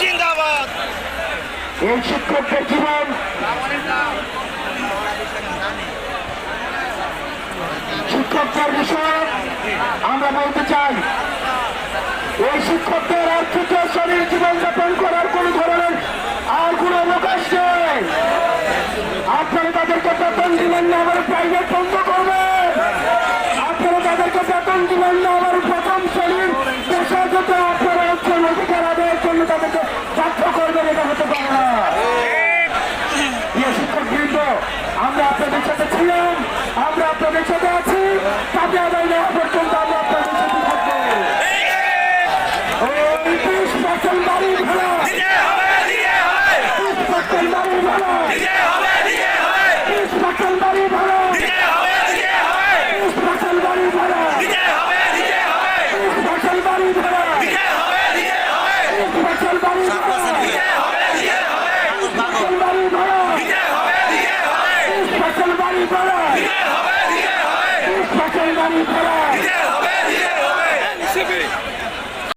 জিন্দাবাদ। এই শিক্ষকদের জীবন শিক্ষকদের বিষয়ে আমরা বলতে চাই, এই শিক্ষকদের আর তৃতীয় শ্রেণীর জীবনযাপন করার কোন ধরনের আর কোন অবকাশ নেই। আপনারা তাদেরকে বেতন দিবেন না, আবার প্রাইভেট বন্ধ করবেন। আপনারা তাদেরকে বেতন দিবেন না, আবার প্রথম শ্রেণীর পেশাগত আপনারা হচ্ছেন অধিকার আদায়ের জন্য তাদেরকে বাধ্য করবেন। এটা হতে পারে না। শিক্ষকবৃন্দ, আমরা আপনাদের সাথে ছিলাম, আমরা আপনাদের সাথে আছি। তাতে আদায় নেওয়া পর্যন্ত আমরা আপনাদের সাথে থাকবো। ওই 20% বাড়ি ভাড়া, 20% বাড়ি ভাড়া